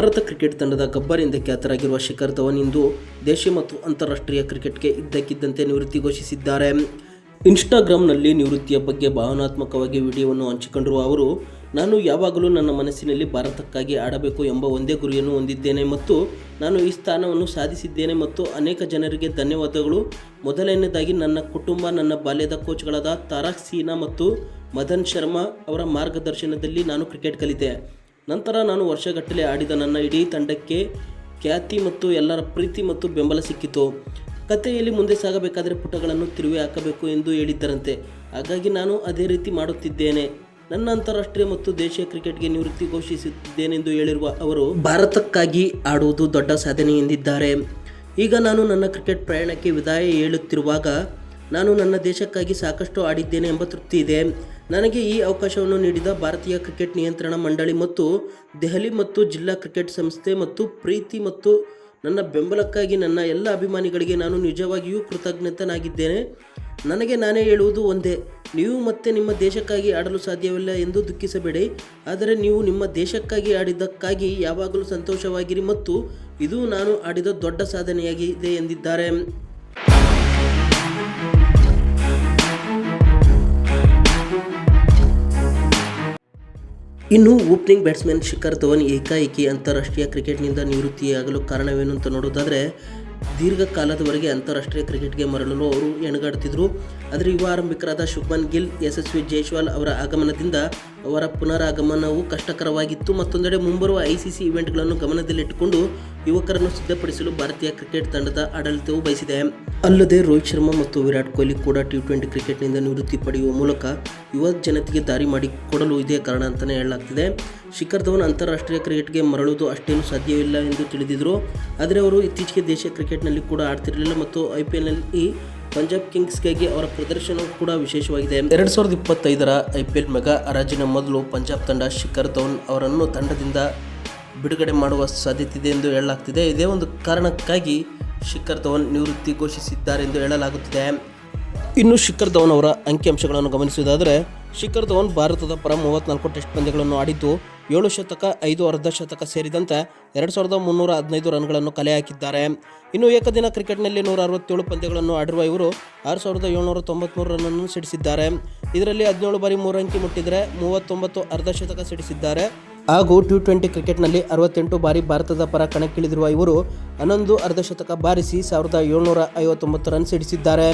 Bharat cricket ತಂಡದ ಗಬ್ಬರ್ ಎಂದೇ ಖ್ಯಾತರಾಗಿರುವ ಶಿಖರ್ ಧವನ್ ಇಂದು ದೇಶೀಯ ಮತ್ತು ಅಂತಾರಾಷ್ಟ್ರೀಯ ಕ್ರಿಕೆಟ್ಗೆ ಇದ್ದಕ್ಕಿದ್ದಂತೆ ನಿವೃತ್ತಿ ಘೋಷಿಸಿದ್ದಾರೆ. ಇನ್ಸ್ಟಾಗ್ರಾಂನಲ್ಲಿ ನಿವೃತ್ತಿಯ ಬಗ್ಗೆ ಭಾವನಾತ್ಮಕವಾಗಿ ವಿಡಿಯೋವನ್ನು ಹಂಚಿಕೊಂಡಿರುವ ಅವರು, ನಾನು ಯಾವಾಗಲೂ ನನ್ನ ಮನಸ್ಸಿನಲ್ಲಿ ಭಾರತಕ್ಕಾಗಿ ಆಡಬೇಕು ಎಂಬ ಒಂದೇ ಗುರಿಯನ್ನು ಹೊಂದಿದ್ದೇನೆ ಮತ್ತು ನಾನು ಈ ಸ್ಥಾನವನ್ನು ಸಾಧಿಸಿದ್ದೇನೆ ಮತ್ತು ಅನೇಕ ಜನರಿಗೆ ಧನ್ಯವಾದಗಳು. ಮೊದಲನೆಯದಾಗಿ ನನ್ನ ಕುಟುಂಬ, ನನ್ನ ಬಾಲ್ಯದ ಕೋಚ್ಗಳಾದ ತಾರಕ್ ಸೀನಾ ಮತ್ತು ಮದನ್ ಶರ್ಮಾ ಅವರ ಮಾರ್ಗದರ್ಶನದಲ್ಲಿ ನಾನು ಕ್ರಿಕೆಟ್ ಕಲಿತೆ. ನಂತರ ನಾನು ವರ್ಷಗಟ್ಟಲೆ ಆಡಿದ ನನ್ನ ಇಡೀ ತಂಡಕ್ಕೆ ಖ್ಯಾತಿ ಮತ್ತು ಎಲ್ಲರ ಪ್ರೀತಿ ಮತ್ತು ಬೆಂಬಲ ಸಿಕ್ಕಿತು. ಕಥೆಯಲ್ಲಿ ಮುಂದೆ ಸಾಗಬೇಕಾದರೆ ಪುಟಗಳನ್ನು ತಿರುವಿ ಹಾಕಬೇಕು ಎಂದು ಹೇಳಿದ್ದರಂತೆ. ಹಾಗಾಗಿ ನಾನು ಅದೇ ರೀತಿ ಮಾಡುತ್ತಿದ್ದೇನೆ. ನನ್ನ ಅಂತಾರಾಷ್ಟ್ರೀಯ ಮತ್ತು ದೇಶೀಯ ಕ್ರಿಕೆಟ್ಗೆ ನಿವೃತ್ತಿ ಘೋಷಿಸುತ್ತಿದ್ದೇನೆಂದು ಹೇಳಿರುವ ಅವರು, ಭಾರತಕ್ಕಾಗಿ ಆಡುವುದು ದೊಡ್ಡ ಸಾಧನೆ ಎಂದಿದ್ದಾರೆ. ಈಗ ನಾನು ನನ್ನ ಕ್ರಿಕೆಟ್ ಪ್ರಯಾಣಕ್ಕೆ ವಿದಾಯ ಹೇಳುತ್ತಿರುವಾಗ ನಾನು ನನ್ನ ದೇಶಕ್ಕಾಗಿ ಸಾಕಷ್ಟು ಆಡಿದ್ದೇನೆ ಎಂಬ ತೃಪ್ತಿ ಇದೆ. ನನಗೆ ಈ ಅವಕಾಶವನ್ನು ನೀಡಿದ ಭಾರತೀಯ ಕ್ರಿಕೆಟ್ ನಿಯಂತ್ರಣ ಮಂಡಳಿ ಮತ್ತು ದೆಹಲಿ ಮತ್ತು ಜಿಲ್ಲಾ ಕ್ರಿಕೆಟ್ ಸಂಸ್ಥೆ ಮತ್ತು ಪ್ರೀತಿ ಮತ್ತು ನನ್ನ ಬೆಂಬಲಕ್ಕಾಗಿ ನನ್ನ ಎಲ್ಲ ಅಭಿಮಾನಿಗಳಿಗೆ ನಾನು ನಿಜವಾಗಿಯೂ ಕೃತಜ್ಞನಾಗಿದ್ದೇನೆ. ನನಗೆ ನಾನೇ ಹೇಳುವುದು ಒಂದೇ, ನೀವು ಮತ್ತೆ ನಿಮ್ಮ ದೇಶಕ್ಕಾಗಿ ಆಡಲು ಸಾಧ್ಯವಿಲ್ಲ ಎಂದು ದುಃಖಿಸಬೇಡಿ, ಆದರೆ ನೀವು ನಿಮ್ಮ ದೇಶಕ್ಕಾಗಿ ಆಡಿದ್ದಕ್ಕಾಗಿ ಯಾವಾಗಲೂ ಸಂತೋಷವಾಗಿರಿ ಮತ್ತು ಇದು ನಾನು ಆಡಿದ ದೊಡ್ಡ ಸಾಧನೆಯಾಗಿದೆ ಎಂದಿದ್ದಾರೆ. ಇನ್ನು ಓಪನಿಂಗ್ ಬ್ಯಾಟ್ಸ್ಮನ್ ಶಿಖರ್ ಧವನ್ ಏಕಾಏಕಿ ಅಂತಾರಾಷ್ಟ್ರೀಯ ಕ್ರಿಕೆಟ್ನಿಂದ ನಿವೃತ್ತಿಯಾಗಲು ಕಾರಣವೇನು ಅಂತ ನೋಡೋದಾದರೆ, ದೀರ್ಘಕಾಲದವರೆಗೆ ಅಂತಾರಾಷ್ಟ್ರೀಯ ಕ್ರಿಕೆಟ್ಗೆ ಮರಳಲು ಅವರು ಹೆಣಗಾಡುತ್ತಿದ್ದರು. ಆದರೆ ಯುವ ಆರಂಭಿಕರಾದ ಶುಭ್ಮನ್ ಗಿಲ್, ಯಶಸ್ವಿ ಜೈಸ್ವಾಲ್ ಅವರ ಆಗಮನದಿಂದ ಅವರ ಪುನರಾಗಮನವು ಕಷ್ಟಕರವಾಗಿತ್ತು. ಮತ್ತೊಂದೆಡೆ ಮುಂಬರುವ ICC ಇವೆಂಟ್ಗಳನ್ನು ಗಮನದಲ್ಲಿಟ್ಟುಕೊಂಡು ಯುವಕರನ್ನು ಸಿದ್ಧಪಡಿಸಲು ಭಾರತೀಯ ಕ್ರಿಕೆಟ್ ತಂಡದ ಆಡಳಿತವು ಬಯಸಿದೆ. ಅಲ್ಲದೆ ರೋಹಿತ್ ಶರ್ಮಾ ಮತ್ತು ವಿರಾಟ್ ಕೊಹ್ಲಿ ಕೂಡ T20 ಕ್ರಿಕೆಟ್ನಿಂದ ನಿವೃತ್ತಿ ಪಡೆಯುವ ಮೂಲಕ ಯುವ ಜನತೆಗೆ ದಾರಿ ಮಾಡಿಕೊಡಲು ಇದೇ ಕಾರಣ ಅಂತಲೇ ಹೇಳಲಾಗ್ತಿದೆ. ಶಿಖರ್ ಧವನ್ ಅಂತಾರಾಷ್ಟ್ರೀಯ ಕ್ರಿಕೆಟ್ಗೆ ಮರಳುವುದು ಅಷ್ಟೇನು ಸಾಧ್ಯವಿಲ್ಲ ಎಂದು ತಿಳಿದಿದ್ದರು. ಆದರೆ ಅವರು ಇತ್ತೀಚೆಗೆ ದೇಶೀಯ ಕ್ರಿಕೆಟ್ನಲ್ಲಿ ಕೂಡ ಆಡ್ತಿರಲಿಲ್ಲ ಮತ್ತು IPLನಲ್ಲಿ ಪಂಜಾಬ್ ಕಿಂಗ್ಸ್ಗಾಗಿ ಅವರ ಪ್ರದರ್ಶನವೂ ಕೂಡ ವಿಶೇಷವಾಗಿದೆ. 2025ರ IPL ಮೆಗಾ ಹರಾಜಿನ ಮೊದಲು ಪಂಜಾಬ್ ತಂಡ ಶಿಖರ್ ಧವನ್ ಅವರನ್ನು ತಂಡದಿಂದ ಬಿಡುಗಡೆ ಮಾಡುವ ಸಾಧ್ಯತೆ ಇದೆ ಎಂದು ಹೇಳಲಾಗ್ತಿದೆ. ಇದೇ ಒಂದು ಕಾರಣಕ್ಕಾಗಿ ಶಿಖರ್ ಧವನ್ ನಿವೃತ್ತಿ ಘೋಷಿಸಿದ್ದಾರೆ ಎಂದು ಹೇಳಲಾಗುತ್ತಿದೆ. ಇನ್ನು ಶಿಖರ್ ಧವನ್ ಅವರ ಅಂಕಿಅಂಶಗಳನ್ನು ಗಮನಿಸುವುದಾದರೆ, ಶಿಖರ್ ಧವನ್ ಭಾರತದ ಪರ 34 ಟೆಸ್ಟ್ ಪಂದ್ಯಗಳನ್ನು ಆಡಿದ್ದು 7 ಶತಕ, 5 ಅರ್ಧ ಶತಕ ಸೇರಿದಂತೆ 2315 ರನ್ಗಳನ್ನು ಕಲೆ ಹಾಕಿದ್ದಾರೆ. ಇನ್ನು ಏಕದಿನ ಕ್ರಿಕೆಟ್ನಲ್ಲಿ 167 ಪಂದ್ಯಗಳನ್ನು ಆಡಿರುವ ಇವರು 6793 ರನ್ನನ್ನು ಸಿಡಿಸಿದ್ದಾರೆ. ಇದರಲ್ಲಿ 17 ಬಾರಿ 3 ಅಂಕಿ ಮುಟ್ಟಿದರೆ 39 ಅರ್ಧ ಶತಕ ಸಿಡಿಸಿದ್ದಾರೆ. ಹಾಗೂ T20 ಕ್ರಿಕೆಟ್ನಲ್ಲಿ 68 ಬಾರಿ ಭಾರತದ ಪರ ಕಣಕ್ಕಿಳಿದಿರುವ ಇವರು 11 ಅರ್ಧ ಶತಕ ಬಾರಿಸಿ 1759 ರನ್ ಸಿಡಿಸಿದ್ದಾರೆ.